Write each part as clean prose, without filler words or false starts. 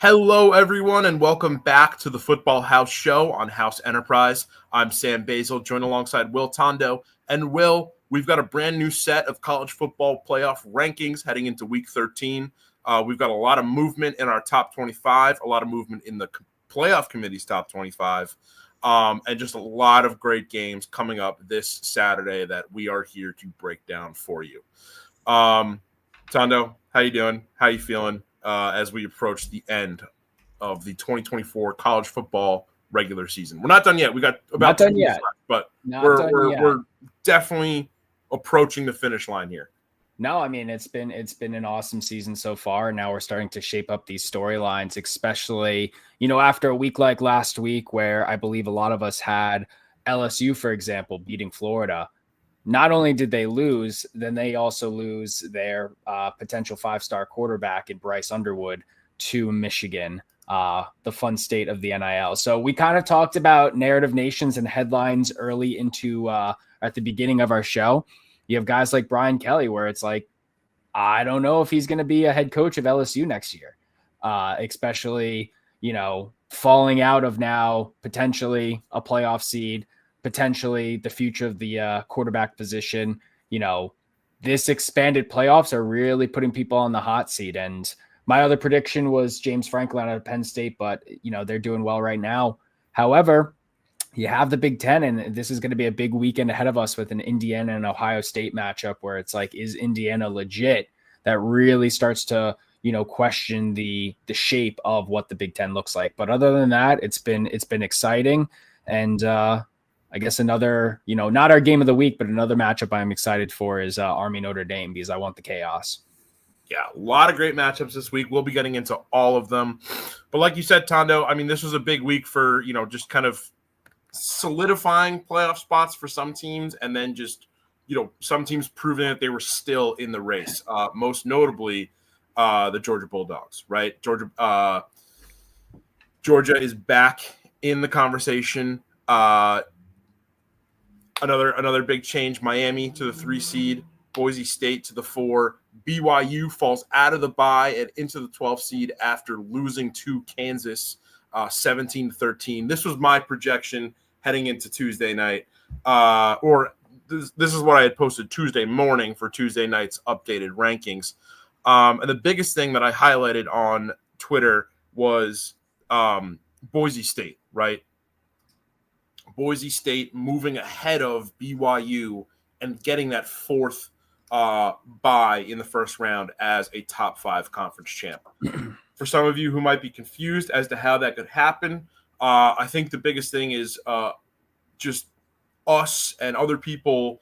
Hello, everyone, and welcome back to the Football House Show on House Enterprise. I'm Sam Basil, joined alongside Will Tondo. And Will, we've got a brand new set of college football playoff rankings heading into Week 13. We've got a lot of movement in our top 25, a lot of movement in the playoff committee's top 25, and just a lot of great games coming up this Saturday that we are here to break down for you. Tondo, how you doing? How you feeling? As we approach the end of the 2024 college football regular season. We're not done yet. We got about 2 weeks left, but we're definitely approaching the finish line here. No, I mean it's been an awesome season so far. Now we're starting to shape up these storylines, especially, after a week like last week where I believe a lot of us had LSU, for example, beating Florida. Not only did they lose, then they also lose their potential 5-star quarterback in Bryce Underwood to Michigan, the fun state of the NIL. So we kind of talked about narrative nations and headlines early into at the beginning of our show. You have guys like Brian Kelly, where it's like, I don't know if he's going to be a head coach of LSU next year, especially, falling out of now potentially a playoff seed, potentially the future of the quarterback position. This expanded playoffs are really putting people on the hot seat. And my other prediction was James Franklin out of Penn State, but they're doing well right now. However, you have the Big Ten, and this is going to be a big weekend ahead of us with an Indiana and Ohio State matchup where it's like, is Indiana legit? That really starts to, question the shape of what the Big Ten looks like. But other than that, it's been exciting. And, I guess another, not our game of the week, but another matchup I'm excited for is Army Notre Dame, because I want the chaos. Yeah, a lot of great matchups this week. We'll be getting into all of them. But like you said, Tondo, I mean, this was a big week for, just kind of solidifying playoff spots for some teams, and then just, some teams proving that they were still in the race. Most notably, the Georgia Bulldogs, right? Georgia is back in the conversation. Another big change, Miami to the 3 seed, Boise State to the 4. BYU falls out of the bye and into the 12 seed after losing to Kansas 17-13. This was my projection heading into Tuesday night. This is what I had posted Tuesday morning for Tuesday night's updated rankings. And the biggest thing that I highlighted on Twitter was Boise State, right? Boise State moving ahead of BYU and getting that 4th bye in the first round as a top 5 conference champ. For some of you who might be confused as to how that could happen, I think the biggest thing is just us and other people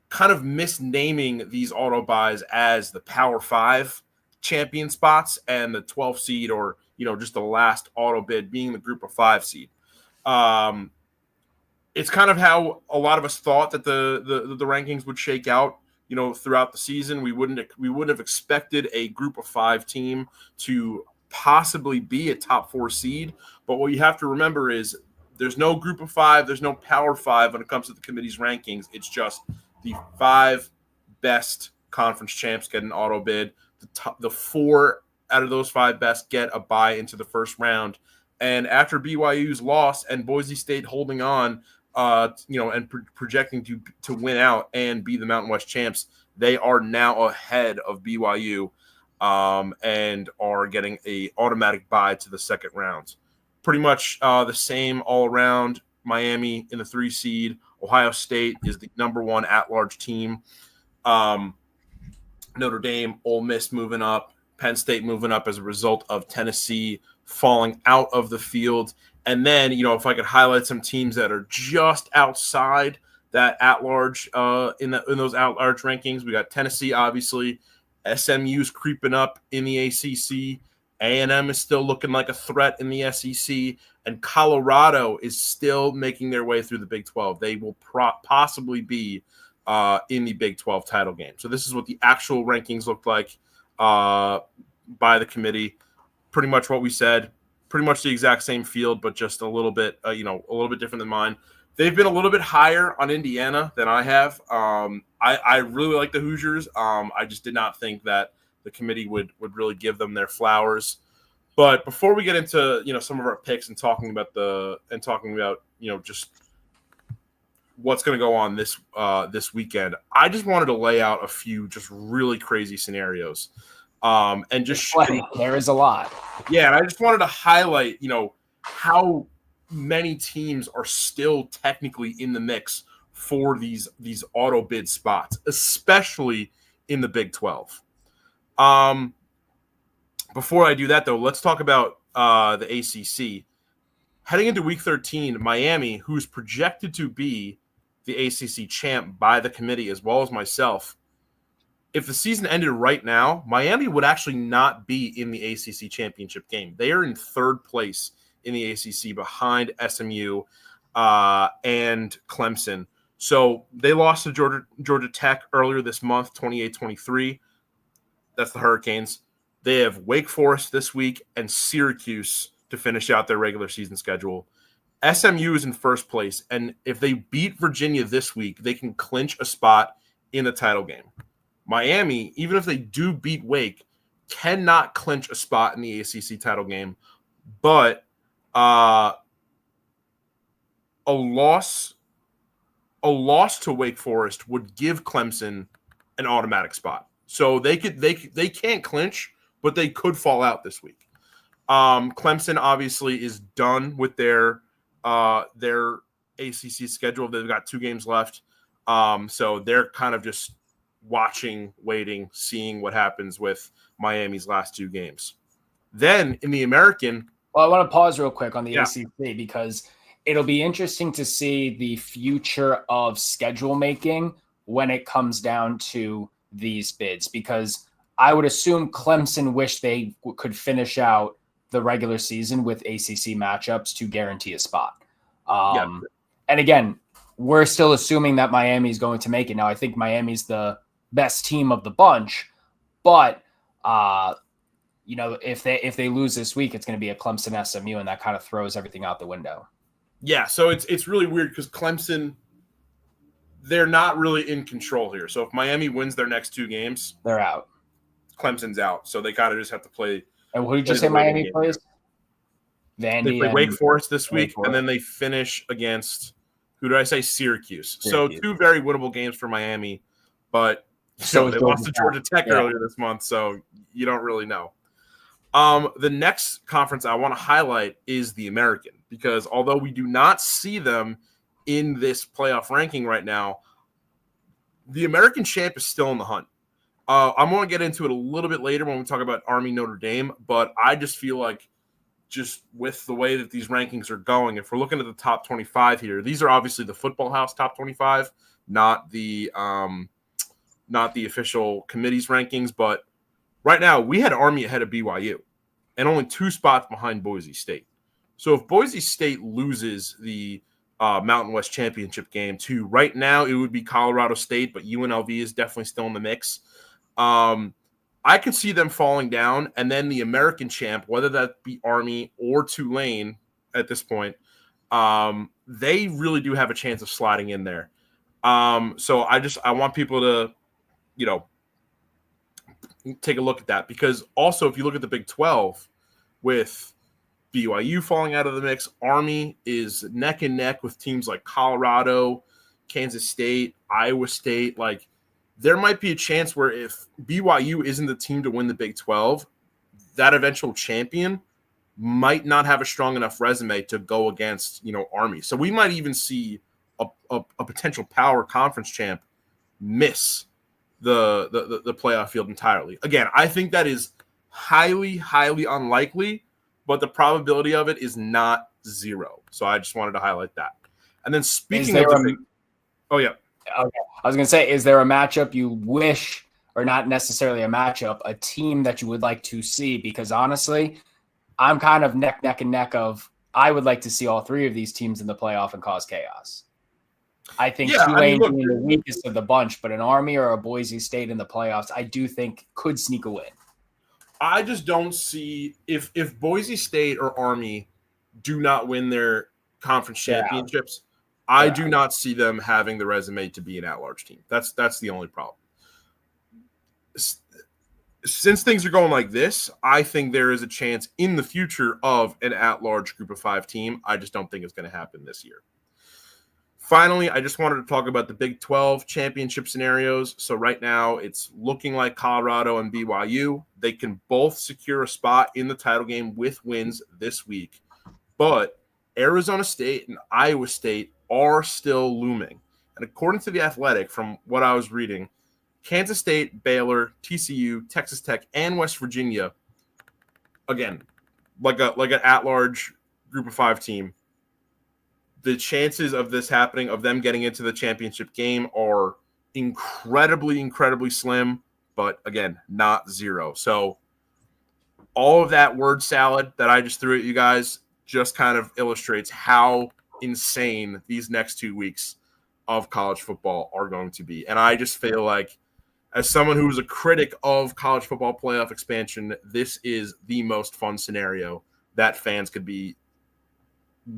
kind of misnaming these auto buys as the Power 5 champion spots and the 12 seed or, just the last auto bid being the group of 5 seed. It's kind of how a lot of us thought that the rankings would shake out, throughout the season. We wouldn't have expected a group of 5 team to possibly be a top 4 seed. But what you have to remember is there's no group of 5, there's no Power 5 when it comes to the committee's rankings. It's just the 5 best conference champs get an auto bid. The 4 out of those 5 best get a bye into the first round. And after BYU's loss and Boise State holding on, and projecting to win out and be the Mountain West champs, they are now ahead of BYU and are getting a automatic bye to the second round. Pretty much the same all around. Miami in the 3 seed. Ohio State is the number 1 at-large team. Notre Dame, Ole Miss moving up. Penn State moving up as a result of Tennessee falling out of the field. And then, if I could highlight some teams that are just outside that at-large in those at-large rankings, we got Tennessee, obviously. SMU's creeping up in the ACC. A&M is still looking like a threat in the SEC. And Colorado is still making their way through the Big 12. They will possibly be in the Big 12 title game. So this is what the actual rankings look like by the committee. Pretty much what we said. Pretty much the exact same field, but just a little bit, a little bit different than mine. They've been a little bit higher on Indiana than I have. I really like the Hoosiers. I just did not think that the committee would really give them their flowers. But before we get into some of our picks and talking about just what's going to go on this weekend, I just wanted to lay out a few just really crazy scenarios, and just there is a lot. Yeah, and I just wanted to highlight how many teams are still technically in the mix for these auto bid spots, especially in the Big 12. Before I do that, though, let's talk about the ACC. Heading into Week 13, Miami, who's projected to be the ACC champ by the committee as well as myself, if the season ended right now, Miami would actually not be in the ACC championship game. They are in third place in the ACC behind SMU and Clemson. So they lost to Georgia Tech earlier this month, 28-23. That's the Hurricanes. They have Wake Forest this week and Syracuse to finish out their regular season schedule. SMU is in first place, and if they beat Virginia this week, they can clinch a spot in the title game. Miami, even if they do beat Wake, cannot clinch a spot in the ACC title game, but a loss to Wake Forest would give Clemson an automatic spot. So they can't clinch, but they could fall out this week. Clemson obviously is done with their ACC schedule. They've got 2 games left, so they're kind of just watching, waiting, seeing what happens with Miami's last 2 games. Then in the American, well, I want to pause real quick on the ACC because it'll be interesting to see the future of schedule making when it comes down to these bids, because I would assume Clemson wish they could finish out the regular season with ACC matchups to guarantee a spot. And again, we're still assuming that Miami is going to make it. Now, I think Miami's the best team of the bunch, but if they lose this week, it's going to be a Clemson SMU, and that kind of throws everything out the window. Yeah, so it's really weird because Clemson, they're not really in control here. So if Miami wins their next 2 games, they're out. Clemson's out. So they kind of just have to play. And who did you say Miami plays? They play Wake Forest this week, and then they finish against, who did I say? Syracuse. So 2 very winnable games for Miami, but they lost to Georgia Tech earlier this month, so you don't really know. The next conference I want to highlight is the American, because although we do not see them in this playoff ranking right now, the American champ is still in the hunt. I'm going to get into it a little bit later when we talk about Army Notre Dame, but I just feel like just with the way that these rankings are going, if we're looking at the top 25 here, these are obviously the Football House top 25, not the official committee's rankings. But right now, we had Army ahead of BYU and only 2 spots behind Boise State. So if Boise State loses the Mountain West Championship game too, right now it would be Colorado State, but UNLV is definitely still in the mix. I could see them falling down, and then the American champ, whether that be Army or Tulane at this point, they really do have a chance of sliding in there. So I want people to, take a look at that, because also if you look at the Big 12 with BYU falling out of the mix, Army is neck and neck with teams like Colorado, Kansas State, Iowa State. Like, there might be a chance where if BYU isn't the team to win the Big 12, that eventual champion might not have a strong enough resume to go against, Army. So we might even see a potential power conference champ miss the playoff field entirely. Again, I think that is highly, highly unlikely, but the probability of it is not 0. So I just wanted to highlight that. And then speaking of oh yeah. Okay. I was going to say, is there a matchup you wish, or not necessarily a matchup, a team that you would like to see? Because honestly, I'm kind of neck and neck of, I would like to see all 3 of these teams in the playoff and cause chaos. I think Tulane being the weakest of the bunch, but an Army or a Boise State in the playoffs, I do think could sneak a win. I just don't see, if Boise State or Army do not win their conference championships, I do not see them having the resume to be an at-large team. That's the only problem. since things are going like this, I think there is a chance in the future of an at-large group of 5 team. I just don't think it's going to happen this year. Finally, I just wanted to talk about the Big 12 championship scenarios. So right now, it's looking like Colorado and BYU. They can both secure a spot in the title game with wins this week. But Arizona State and Iowa State are still looming. And according to The Athletic, from what I was reading, Kansas State, Baylor, TCU, Texas Tech, and West Virginia, again, like an at-large group of 5 team, the chances of this happening, of them getting into the championship game, are incredibly, incredibly slim, but again, not zero. So all of that word salad that I just threw at you guys just kind of illustrates how insane these next 2 weeks of college football are going to be. And I just feel like, as someone who is a critic of college football playoff expansion, this is the most fun scenario that fans could be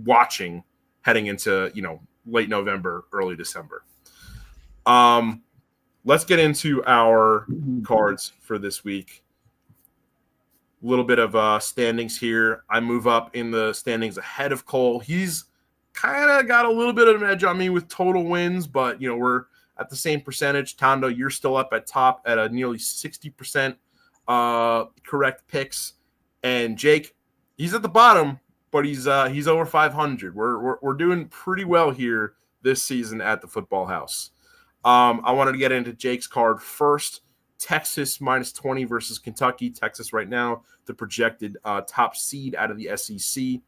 watching heading into, late November, early December. Let's get into our cards for this week. A little bit of standings here. I move up in the standings ahead of Cole. He's kind of got a little bit of an edge on me with total wins, but we're at the same percentage. Tondo, you're still up at top at a nearly 60% correct picks, and Jake, he's at the bottom, but he's over 500. We're doing pretty well here this season at the Football House. I wanted to get into Jake's card first. Texas minus 20 versus Kentucky. Texas right now, the projected top seed out of the SEC.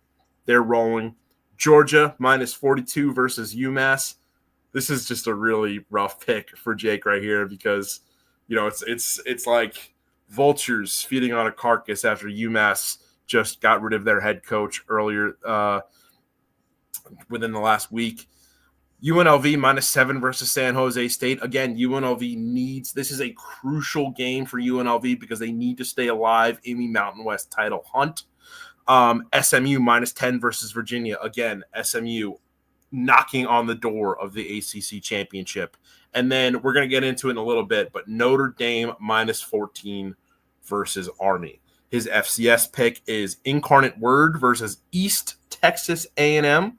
They're rolling. Georgia minus 42 versus UMass. This is just a really rough pick for Jake right here because, it's like vultures feeding on a carcass after UMass just got rid of their head coach earlier within the last week. UNLV minus 7 versus San Jose State. Again, UNLV needs – this is a crucial game for UNLV because they need to stay alive in the Mountain West title hunt. SMU minus 10 versus Virginia. Again, SMU knocking on the door of the ACC championship. And then we're going to get into it in a little bit, but Notre Dame minus 14 versus Army. His FCS pick is Incarnate Word versus East Texas A&M.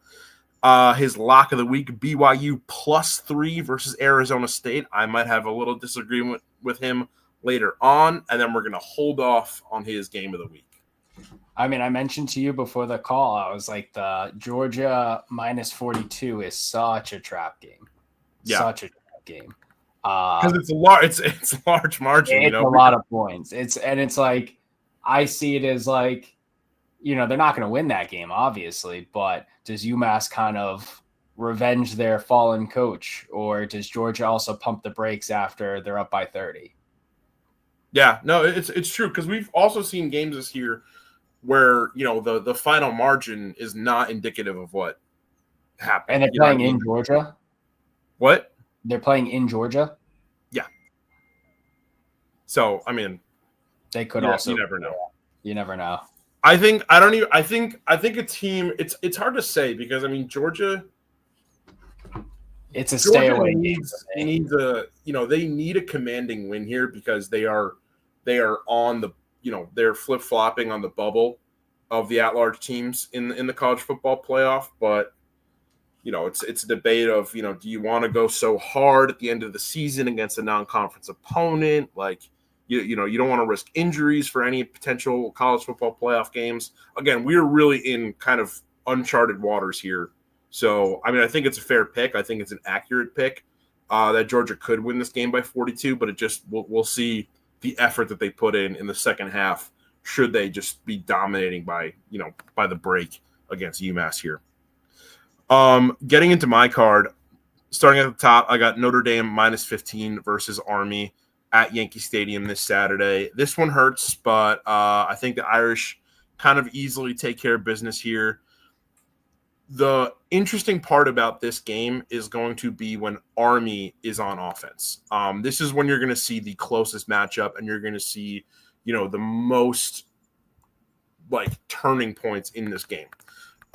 His lock of the week, BYU plus 3 versus Arizona State. I might have a little disagreement with him later on, and then we're going to hold off on his game of the week. I mean, I mentioned to you before the call, I was like, the Georgia minus 42 is such a trap game. Yeah. Such a trap game. Because it's a large margin. It's a lot of points. It's like, I see it as like, they're not going to win that game, obviously, but does UMass kind of revenge their fallen coach, or does Georgia also pump the brakes after they're up by 30? Yeah, no, it's true, because we've also seen games this year where, the final margin is not indicative of what happened. And they're playing in Georgia? What? They're playing in Georgia? Yeah. So, I mean, they could also. You never know. You never know. I think a team, it's hard to say because, I mean, Georgia. It's a stay away game. They need a commanding win here because they are on the, they're flip-flopping on the bubble of the at-large teams in the college football playoff. But, it's a debate of, do you want to go so hard at the end of the season against a non-conference opponent? Like, you don't want to risk injuries for any potential college football playoff games. Again, we're really in kind of uncharted waters here. So, I mean, I think it's a fair pick. I think it's an accurate pick that Georgia could win this game by 42, but we'll see the effort that they put in the second half should they just be dominating by the break against UMass here. Getting into my card, starting at the top, I got Notre Dame minus 15 versus Army at Yankee Stadium this Saturday. This one hurts, but I think the Irish kind of easily take care of business here. The interesting part about this game is going to be when Army is on offense. This is when you're going to see the closest matchup, and you're going to see, the most turning points in this game.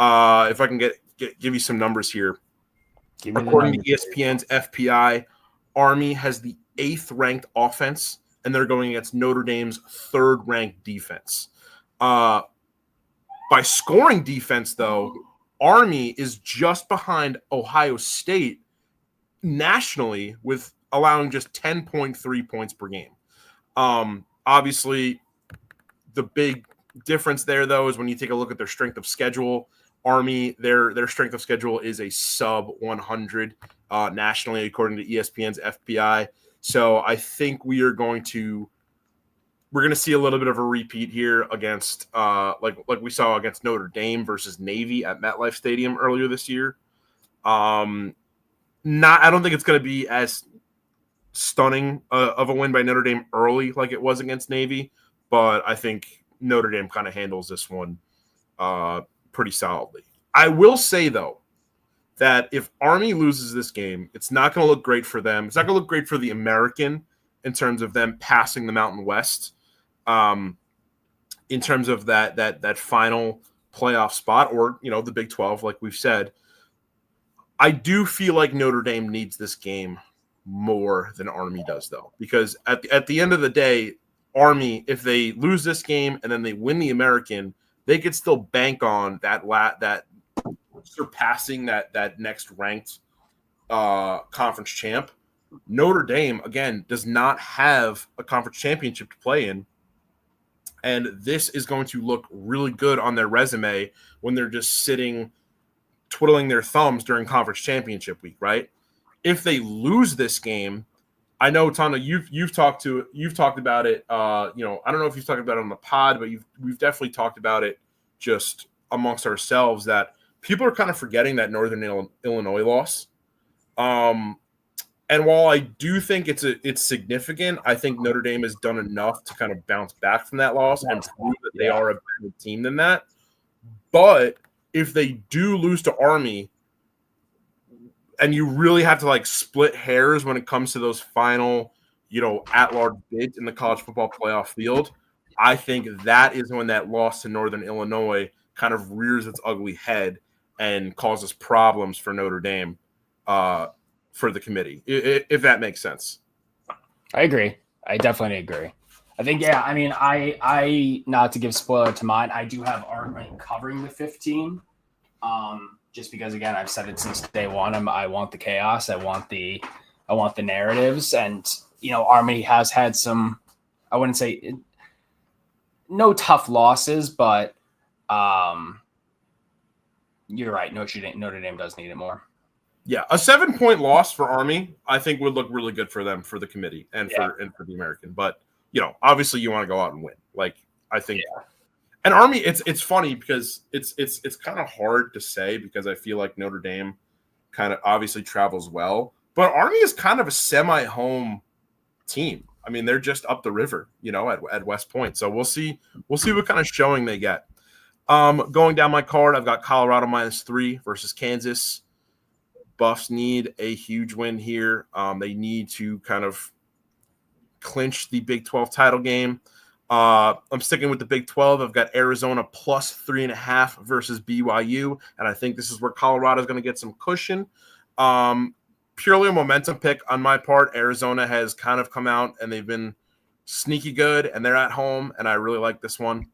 If I can give you some numbers here. According to ESPN's FPI, Army has the 8th ranked offense and they're going against Notre Dame's third-ranked defense. By scoring defense, though, Army is just behind Ohio State nationally with allowing just 10.3 points per game. Obviously, the big difference there, though, is when you take a look at their strength of schedule. Army, their strength of schedule is a sub 100 nationally, according to ESPN's FPI. So I think we're going to see a little bit of a repeat here against like we saw against Notre Dame versus Navy at MetLife Stadium earlier this year. I don't think it's going to be as stunning of a win by Notre Dame early like it was against Navy, but I think Notre Dame kind of handles this one pretty solidly. I will say, though, that if Army loses this game, it's not going to look great for them. It's not going to look great for the American in terms of them passing the Mountain West, in terms of that final playoff spot, or the Big 12, like we've said. I do feel like Notre Dame needs this game more than Army does, though, because at the end of the day, Army, if they lose this game and then they win the American, they could still bank on that surpassing that next ranked conference champ. Notre Dame, again, does not have a conference championship to play in, and this is going to look really good on their resume when they're just sitting twiddling their thumbs during conference championship week, right? If they lose this game, I know, Tana, you've talked about it. I don't know if you've talked about it on the pod, but we've definitely talked about it just amongst ourselves that people are kind of forgetting that Northern Illinois loss. And while I do think it's significant, I think Notre Dame has done enough to kind of bounce back from that loss and prove that they are a better team than that. But if they do lose to Army, and you really have to split hairs when it comes to those final, at-large bids in the college football playoff field, I think that is when that loss to Northern Illinois kind of rears its ugly head and causes problems for Notre Dame for the committee, if that makes sense. I agree. I definitely agree. I think, I not to give spoiler to mine, I do have Army covering the 15. Just because, again, I've said it since day one. I want the chaos. I want the narratives, and Army has had some. I wouldn't say no tough losses, but you're right. Notre Dame does need it more. Yeah, a 7-point loss for Army, I think, would look really good for them, for the committee, and for the American. But obviously, you want to go out and win. I think. Yeah. And Army, it's funny because it's kind of hard to say because I feel like Notre Dame kind of obviously travels well, but Army is kind of a semi-home team. I mean, they're just up the river, at West Point. So we'll see what kind of showing they get. Going down my card, I've got Colorado -3 versus Kansas. Buffs need a huge win here. They need to kind of clinch the Big 12 title game. I'm sticking with the Big 12. I've got Arizona +3.5 versus BYU, and I think this is where Colorado is going to get some cushion. Purely a momentum pick on my part. Arizona has kind of come out, and they've been sneaky good, and they're at home, and I really like this one.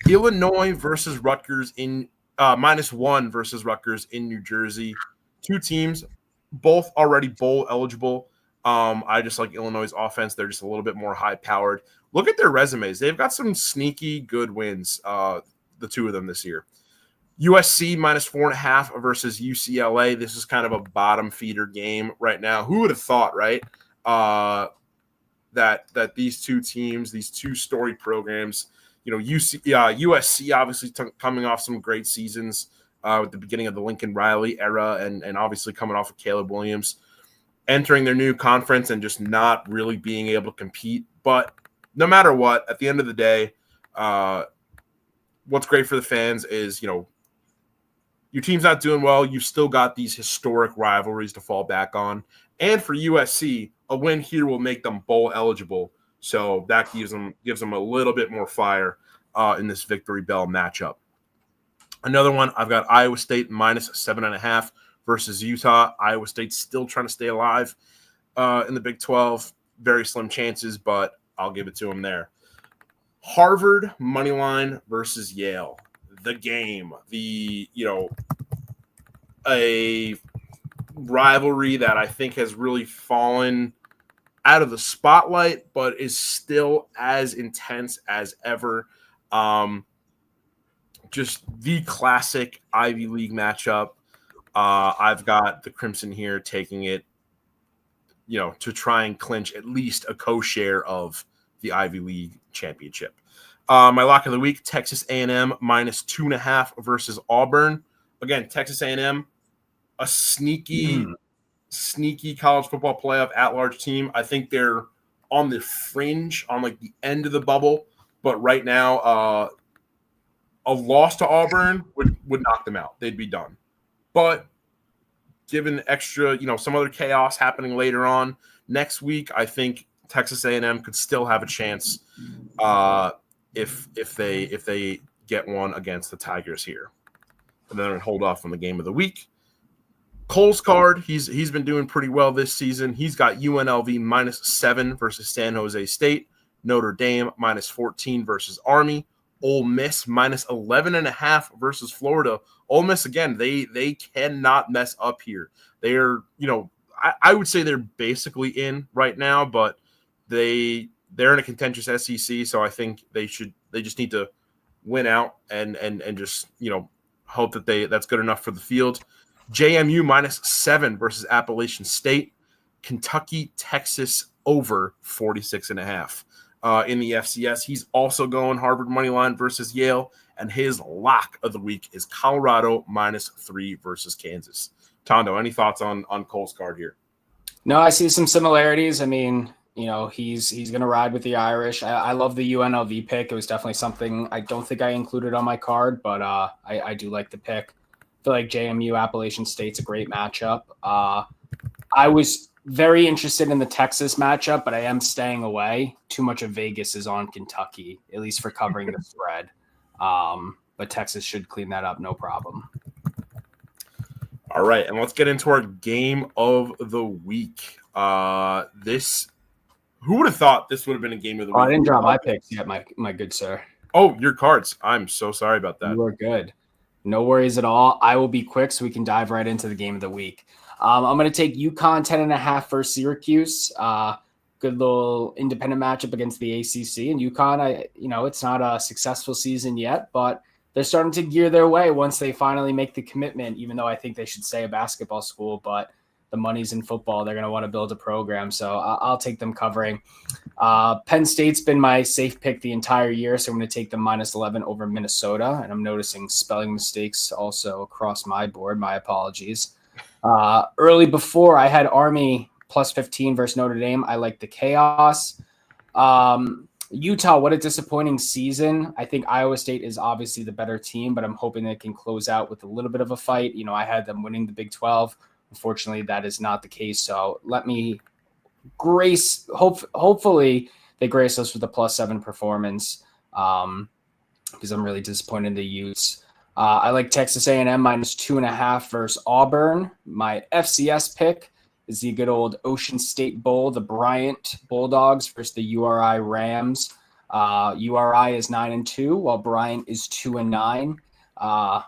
Illinois versus Rutgers in -1 versus Rutgers in New Jersey. Two teams, both already bowl eligible. I just like Illinois' offense. They're just a little bit more high-powered. Look at their resumes. They've got some sneaky good wins, the two of them this year. USC -4.5 versus UCLA. This is kind of a bottom feeder game right now. Who would have thought, right? That these two teams, these two storied programs, USC obviously coming off some great seasons at the beginning of the Lincoln Riley era, and obviously coming off of Caleb Williams, entering their new conference and just not really being able to compete. But no matter what, at the end of the day, what's great for the fans is, your team's not doing well. You've still got these historic rivalries to fall back on. And for USC, a win here will make them bowl eligible. So that gives them a little bit more fire in this Victory Bell matchup. Another one, I've got Iowa State -7.5 versus Utah. Iowa State's still trying to stay alive in the Big 12. Very slim chances, but I'll give it to him there. Harvard money line versus Yale. The game, a rivalry that I think has really fallen out of the spotlight, but is still as intense as ever. Just the classic Ivy League matchup. I've got the Crimson here taking it, to try and clinch at least a co-share of the Ivy League championship. My lock of the week, Texas A&M minus 2.5 versus Auburn. Again, Texas A&M, a sneaky college football playoff at-large team. I think they're on the fringe, on like the end of the bubble. But right now, a loss to Auburn would knock them out. They'd be done. But given extra, some other chaos happening later on next week, I think Texas A&M could still have a chance if they get one against the Tigers here. And then hold off on the game of the week. Cole's card, he's been doing pretty well this season. He's got UNLV minus 7 versus San Jose State, Notre Dame minus 14 versus Army, Ole Miss minus 11.5 versus Florida. Ole Miss, again, they cannot mess up here. They're, I would say they're basically in right now, but they're in a contentious SEC, so I think they just need to win out and just, hope that that's good enough for the field. JMU minus 7 versus Appalachian State. Kentucky, Texas over 46.5. In the FCS, he's also going Harvard money line versus Yale, and his lock of the week is Colorado minus 3 versus Kansas. Tondo, any thoughts on Cole's card here? No, I see some similarities. I mean, he's going to ride with the Irish. I love the UNLV pick. It was definitely something I don't think I included on my card, but I do like the pick. I feel like JMU Appalachian State's a great matchup. I was very interested in the Texas matchup, but I am staying away. Too much of Vegas is on Kentucky, at least for covering the spread. But Texas should clean that up, no problem. All right, and let's get into our game of the week. Who would have thought this would have been a game of the week? I didn't drop my picks yet, my good sir. Oh, your cards. I'm so sorry about that. You are good. No worries at all. I will be quick so we can dive right into the game of the week. I'm going to take UConn 10.5 versus Syracuse. Good little independent matchup against the ACC. And UConn, it's not a successful season yet, but they're starting to gear their way once they finally make the commitment, even though I think they should stay a basketball school. But the money's in football. They're going to want to build a program. So I'll take them covering. Penn State's been my safe pick the entire year, so I'm going to take them minus 11 over Minnesota. And I'm noticing spelling mistakes also across my board. My apologies. Early before, I had Army plus 15 versus Notre Dame. I like the chaos. Utah, what a disappointing season. I think Iowa State is obviously the better team, but I'm hoping they can close out with a little bit of a fight. I had them winning the Big 12. Unfortunately, that is not the case. So let me hopefully they grace us with a plus 7 performance because I'm really disappointed in the Utes. I like Texas A&M minus 2.5 versus Auburn. My FCS pick is the good old Ocean State Bowl, the Bryant Bulldogs versus the URI Rams. URI is 9-2, while Bryant is 2-9.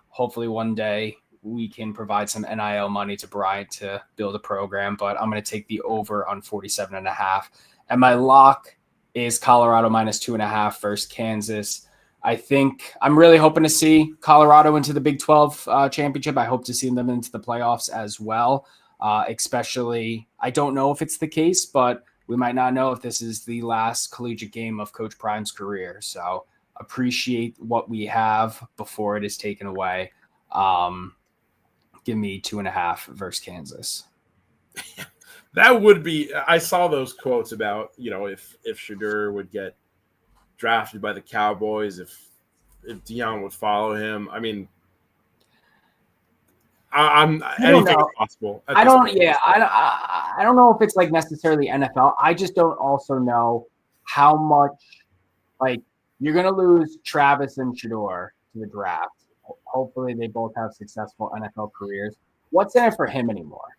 Hopefully one day we can provide some NIL money to Bryant to build a program, but I'm going to take the over on 47.5. And my lock is Colorado minus 2.5 versus Kansas. I think I'm really hoping to see Colorado into the Big 12 championship. I hope to see them into the playoffs as well. Especially, I don't know if it's the case, but we might not know if this is the last collegiate game of Coach Prime's career. So appreciate what we have before it is taken away. Give me 2.5 versus Kansas. That would be. I saw those quotes about if Shedeur would get drafted by the Cowboys, if Deion would follow him. I mean, I'm anything is possible. I don't know if it's like necessarily NFL. I just don't also know how much you're gonna lose Travis and Shedeur to the draft. Hopefully they both have successful NFL careers. What's in it for him anymore?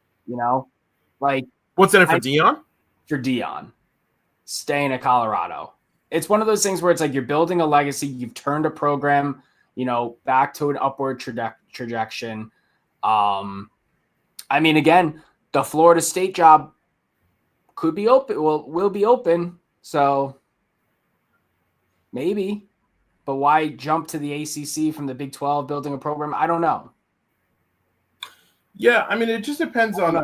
What's in it for Deion? For Deion. staying at Colorado. It's one of those things where it's like you're building a legacy. You've turned a program, back to an upward trajectory. I mean, again, the Florida State job could be open. Will be open. So maybe, but why jump to the ACC from the Big 12 building a program? I don't know. Yeah, I mean, it just depends on.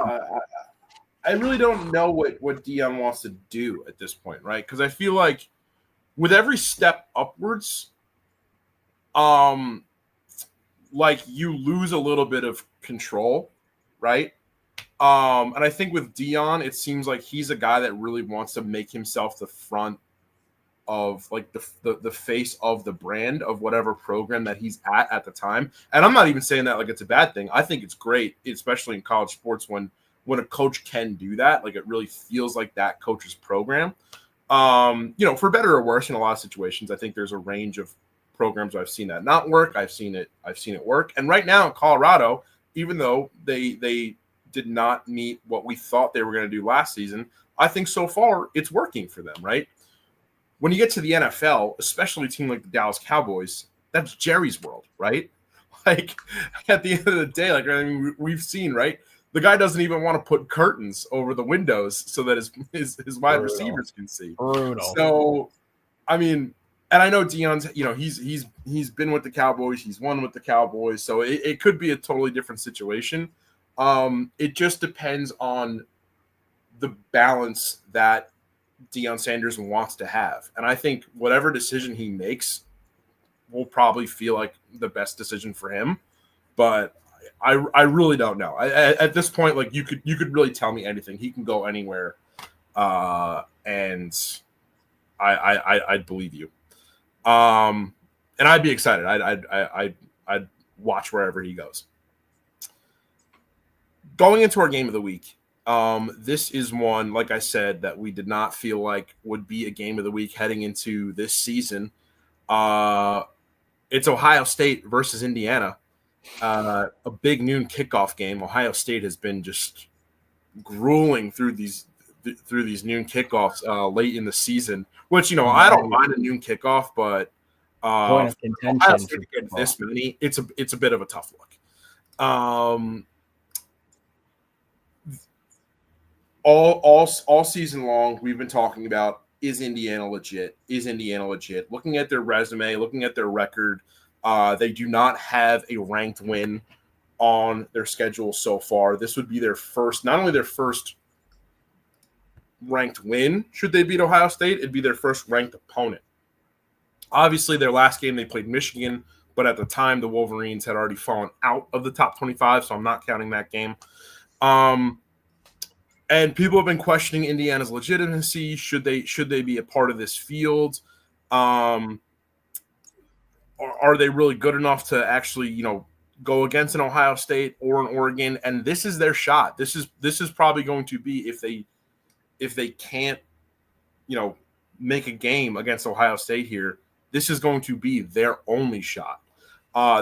I really don't know what Deion wants to do at this point, right? Because I feel like with every step upwards, like you lose a little bit of control, right? And I think with Deion, it seems like he's a guy that really wants to make himself the front of like the face of the brand of whatever program that he's at the time. And I'm not even saying that like it's a bad thing. I think it's great, especially in college sports when a coach can do that. Like it really feels like that coach's program. For better or worse in a lot of situations. I think there's a range of programs where I've seen that not work. I've seen it work. And right now in Colorado, even though they did not meet what we thought they were going to do last season, I think so far it's working for them, right? When you get to the NFL, especially a team like the Dallas Cowboys, that's Jerry's world, right? Like at the end of the day, like I mean, we've seen, right? The guy doesn't even want to put curtains over the windows so that his wide receivers can see. Brutal. So, I mean, and I know Deion's, he's been with the Cowboys, he's won with the Cowboys, so it could be a totally different situation. It just depends on the balance that Deion Sanders wants to have. And I think whatever decision he makes will probably feel like the best decision for him. But I really don't know. At this point, like you could really tell me anything. He can go anywhere, and I'd believe you. And I'd be excited. I'd watch wherever he goes. Going into our game of the week. This is one, like I said, that we did not feel like would be a game of the week heading into this season. It's Ohio State versus Indiana, a big noon kickoff game. Ohio State has been just grueling through these noon kickoffs late in the season, which, I don't mind a noon kickoff, but point of contention Ohio State to get this many, it's a bit of a tough look. All season long, we've been talking about, is Indiana legit? Is Indiana legit? Looking at their resume, looking at their record, they do not have a ranked win on their schedule so far. This would be their first, not only their first ranked win, should they beat Ohio State, it'd be their first ranked opponent. Obviously, their last game, they played Michigan, but at the time, the Wolverines had already fallen out of the top 25, so I'm not counting that game. And people have been questioning Indiana's legitimacy. Should they be a part of this field? Are they really good enough to actually, go against an Ohio State or an Oregon? And this is their shot. This is probably going to be if they can't, make a game against Ohio State here. This is going to be their only shot.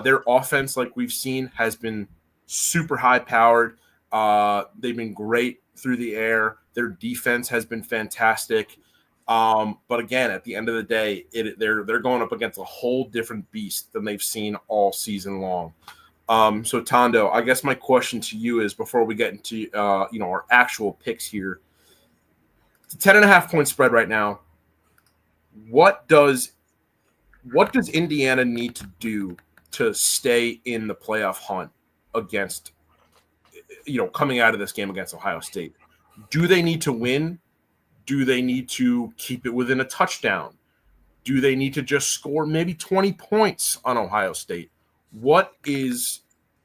Their offense, like we've seen, has been super high powered. They've been great through the air. Their defense has been fantastic. But again, at the end of the day, they're going up against a whole different beast than they've seen all season long. So Tondo, I guess my question to you is, before we get into our actual picks here, it's a 10.5 point spread right now. What does Indiana need to do to stay in the playoff hunt against, coming out of this game against Ohio State? Do they need to win? Do they need to keep it within a touchdown? Do they need to just score maybe 20 points on Ohio State? What is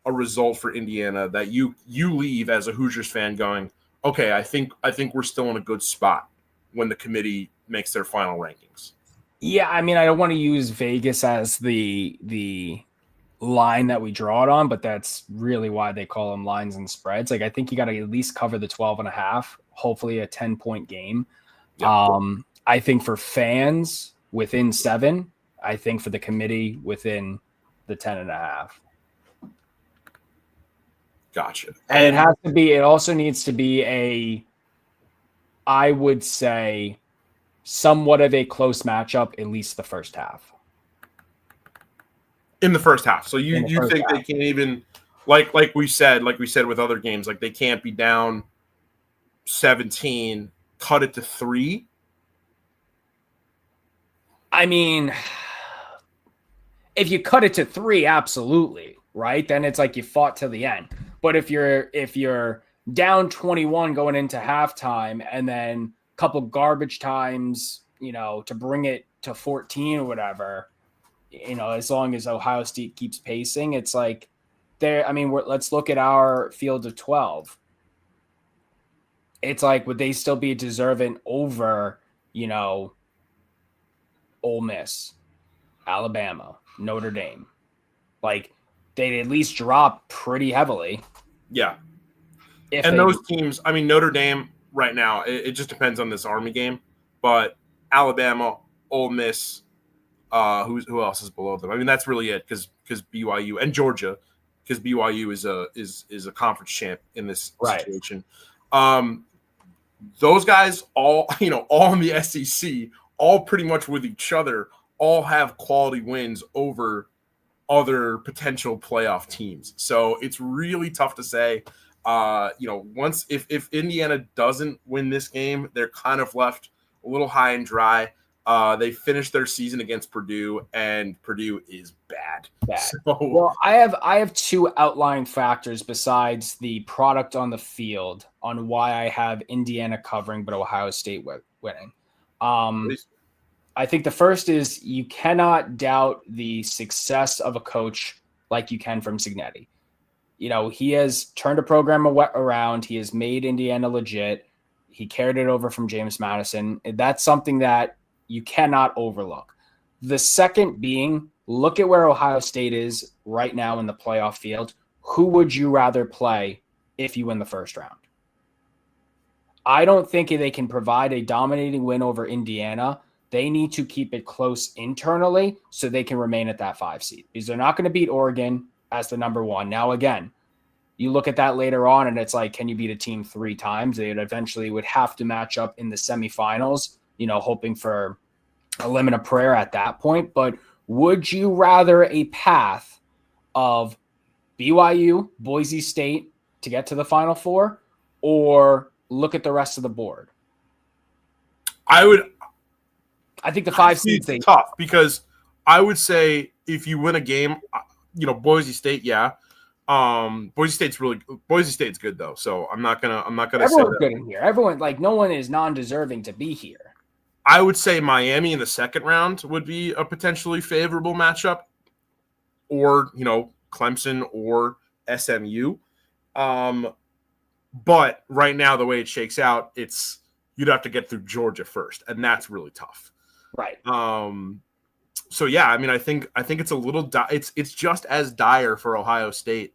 a result for Indiana that you leave as a Hoosiers fan going, okay, I think we're still in a good spot when the committee makes their final rankings? Yeah, I mean, I don't want to use Vegas as the line that we draw it on, but that's really why they call them lines and spreads. Like, I think you got to at least cover the 12.5, hopefully a 10-point game. Yeah. I think for fans within 7, I think for the committee within the 10.5. Gotcha. And it also needs to be I would say, somewhat of a close matchup, at least the first half. In the first half. So you think half. they can't even like we said with other games, like they can't be down 17, cut it to 3? I mean, if you cut it to 3, absolutely, right? Then it's like you fought to the end. But if you're down 21 going into halftime and then a couple garbage times, to bring it to 14 or whatever, as long as Ohio State keeps pacing, it's like let's look at our field of 12. It's like, would they still be deserving over, Ole Miss, Alabama, Notre Dame? Like, they'd at least drop pretty heavily. Yeah. And those teams, I mean, Notre Dame right now, it just depends on this Army game. But Alabama, Ole Miss, who else is below them? I mean, that's really it because BYU and Georgia, because BYU is a conference champ in this situation. Those guys all in the SEC, all pretty much with each other, all have quality wins over other potential playoff teams. So it's really tough to say. Once if Indiana doesn't win this game, they're kind of left a little high and dry. They finished their season against Purdue, and Purdue is bad. So, well, I have 2 outlying factors besides the product on the field on why I have Indiana covering but Ohio State winning. I think the first is you cannot doubt the success of a coach like you can from Cignetti. He has turned a program around. He has made Indiana legit. He carried it over from James Madison. That's something that you cannot overlook. The second being, look at where Ohio State is right now in the playoff field. Who would you rather play if you win the first round? I don't think they can provide a dominating win over Indiana. They need to keep it close internally so they can remain at that 5 seed, because they're not going to beat Oregon as the number 1. Now, again, you look at that later on and it's like, can you beat a team 3 times? They eventually would have to match up in the semifinals, hoping for a limit of prayer at that point. But would you rather a path of BYU, Boise State to get to the Final Four, or look at the rest of the board? I think the 5 seeds is tough, because I would say if you win a game, Boise State, yeah. Boise State's good though, so I'm not gonna Everyone's say that. Good in here. Everyone, no one is non-deserving to be here. I would say Miami in the second round would be a potentially favorable matchup, or Clemson or SMU. But right now, the way it shakes out, you'd have to get through Georgia first, and that's really tough. Right. So yeah, I mean, I think it's a little it's just as dire for Ohio State,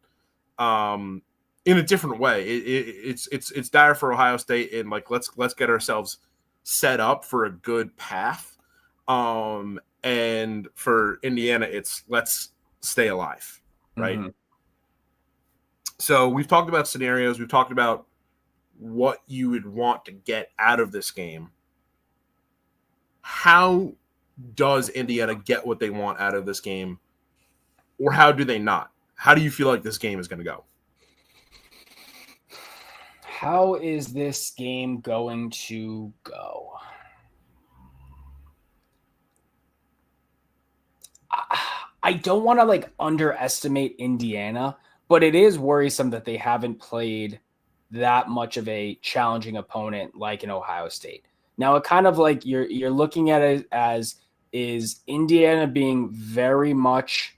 in a different way. It's dire for Ohio State in like let's get ourselves set up for a good path, and for Indiana, it's let's stay alive, right? Mm-hmm. So we've talked about scenarios. We've talked about what you would want to get out of this game. How does Indiana get what they want out of this game, or how do they not? How do you feel like this game is going to go? How is this game going to go? I don't want to underestimate Indiana, but it is worrisome that they haven't played that much of a challenging opponent like in Ohio State. Now, it kind of you're looking at it as, is Indiana being very much,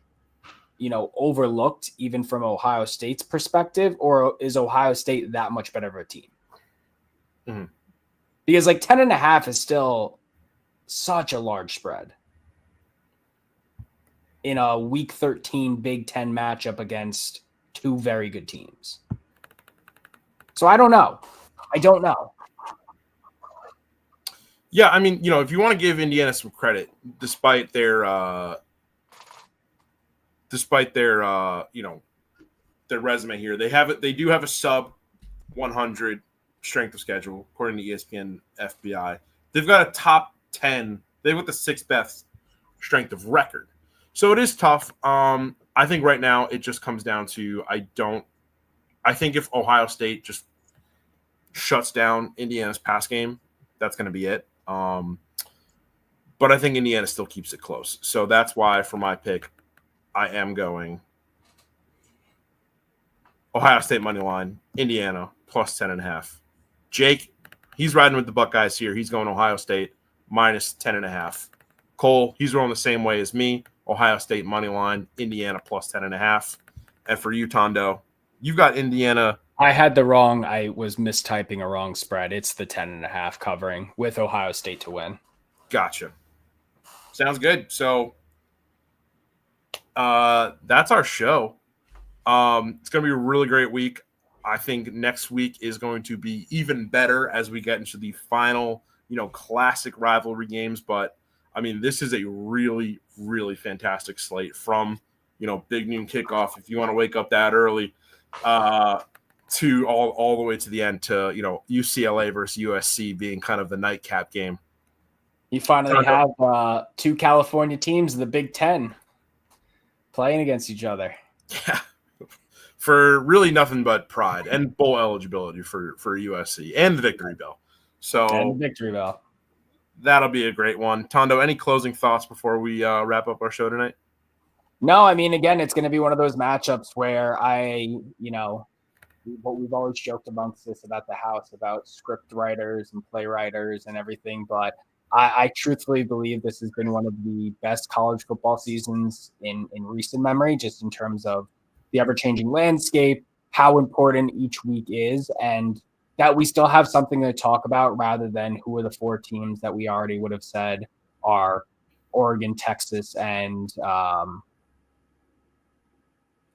overlooked even from Ohio State's perspective, or is Ohio State that much better of a team? Mm-hmm. Because 10.5 is still such a large spread in a Week 13 Big Ten matchup against 2 very good teams. So I don't know. Yeah, I mean, if you want to give Indiana some credit, despite their their resume here, they do have a sub 100 strength of schedule according to ESPN FBI. They've got a top 10. They've got the 6th best strength of record. So it is tough. I think right now it just comes down to I think if Ohio State just shuts down Indiana's pass game, that's going to be it. But I think Indiana still keeps it close. So that's why for my pick, I am going Ohio State money line, Indiana plus 10.5. Jake, he's riding with the Buckeyes here. He's going Ohio State minus 10.5. Cole, he's rolling the same way as me. Ohio State money line, Indiana plus 10.5. And for you, Tondo, you've got Indiana. I was mistyping a wrong spread. It's the 10.5 covering with Ohio State to win. Gotcha. Sounds good. So that's our show. It's going to be a really great week. I think next week is going to be even better as we get into the final, classic rivalry games. But, I mean, this is a really, really fantastic slate from, big noon kickoff, if you want to wake up that early, to all the way to the end to, UCLA versus USC being kind of the nightcap game. You finally have 2 California teams in the Big Ten playing against each other. Yeah. For really nothing but pride and bowl eligibility for USC and the Victory Bell. So Victory Bell. That'll be a great one. Tondo, any closing thoughts before we wrap up our show tonight? No, I mean, again, it's going to be one of those matchups where what we've always joked amongst this about the house, about script writers and playwriters and everything, but I truthfully believe this has been one of the best college football seasons in recent memory, just in terms of the ever-changing landscape, how important each week is, and that we still have something to talk about rather than who are the 4 teams that we already would have said are Oregon, Texas, and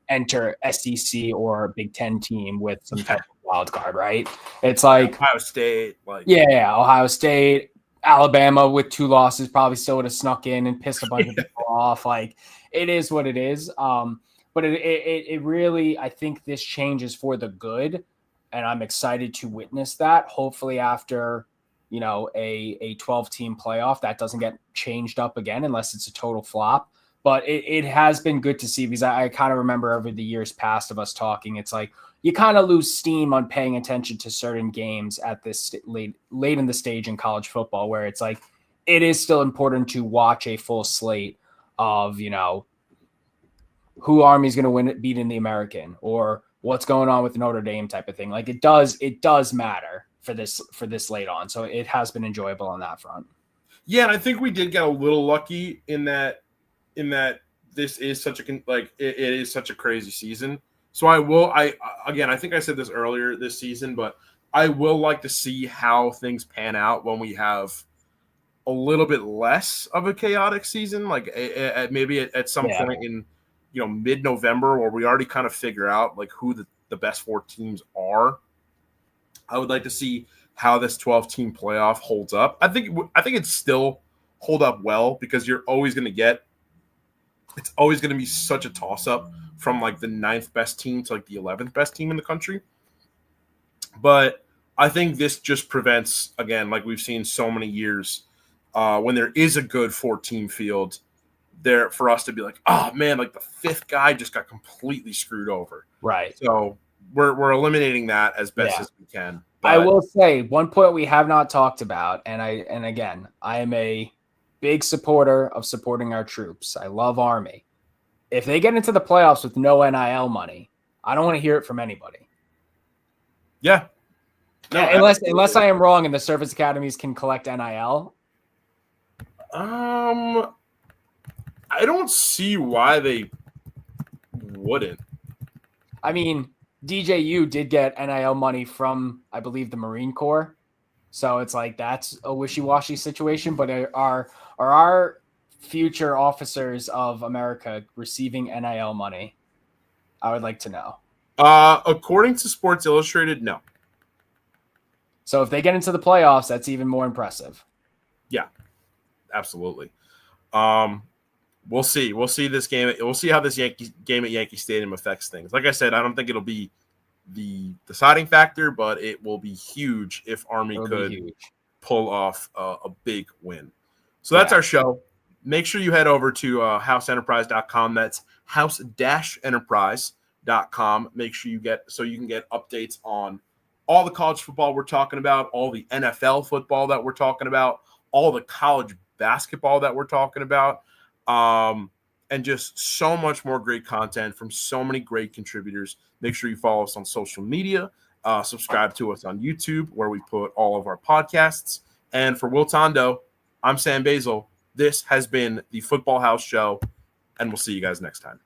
enter SEC or Big Ten team with some type of wild card, right? It's like Ohio State. Ohio State, Alabama with 2 losses probably still would have snuck in and pissed a bunch of people off. Like, it is what it is. But it really, I think this change is for the good, and I'm excited to witness that. Hopefully after, a 12-team playoff, that doesn't get changed up again unless it's a total flop. But it has been good to see, because I kind of remember over the years past of us talking, it's like you kind of lose steam on paying attention to certain games at this late in the stage in college football, where it's like it is still important to watch a full slate of, who Army's going to beat in the American, or what's going on with Notre Dame type of thing. Like it does matter for this late on. So it has been enjoyable on that front. Yeah. And I think we did get a little lucky in that this is such it is such a crazy season. So I think I said this earlier this season, but I will like to see how things pan out when we have a little bit less of a chaotic season, like maybe at some point in, mid-November, where we already kind of figure out like who the best 4 teams are. I would like to see how this 12-team playoff holds up. I think it's still hold up well, because it's always going to be such a toss-up from like the 9th best team to like the 11th best team in the country. But I think this just prevents, again, like we've seen so many years, when there is a good 4-team field, there for us to be like, oh man, like the 5th guy just got completely screwed over. Right. So we're eliminating that as best as we can. But I will say one point we have not talked about, and again, I am a big supporter of supporting our troops. I love Army. If they get into the playoffs with no NIL money, I don't want to hear it from anybody. Yeah. No, unless I am wrong and the service academies can collect NIL. I don't see why they wouldn't. I mean, DJU did get NIL money from, I believe, the Marine Corps. So it's like that's a wishy-washy situation. But are our future officers of America receiving NIL money? I would like to know. According to Sports Illustrated, no. So if they get into the playoffs, that's even more impressive. Yeah, absolutely. We'll see. We'll see this game. We'll see how this game at Yankee Stadium affects things. Like I said, I don't think it'll be the deciding factor, but it will be huge if Army could pull off a big win. So that's our show. Make sure you head over to houseenterprise.com. That's house-enterprise.com. Make sure you can get updates on all the college football we're talking about, all the NFL football that we're talking about, all the college basketball that we're talking about, and just so much more great content from so many great contributors. Make sure you follow us on social media. Subscribe to us on YouTube, where we put all of our podcasts. And for Will Tondo, I'm Sam Basil. This has been the Football House Show, and we'll see you guys next time.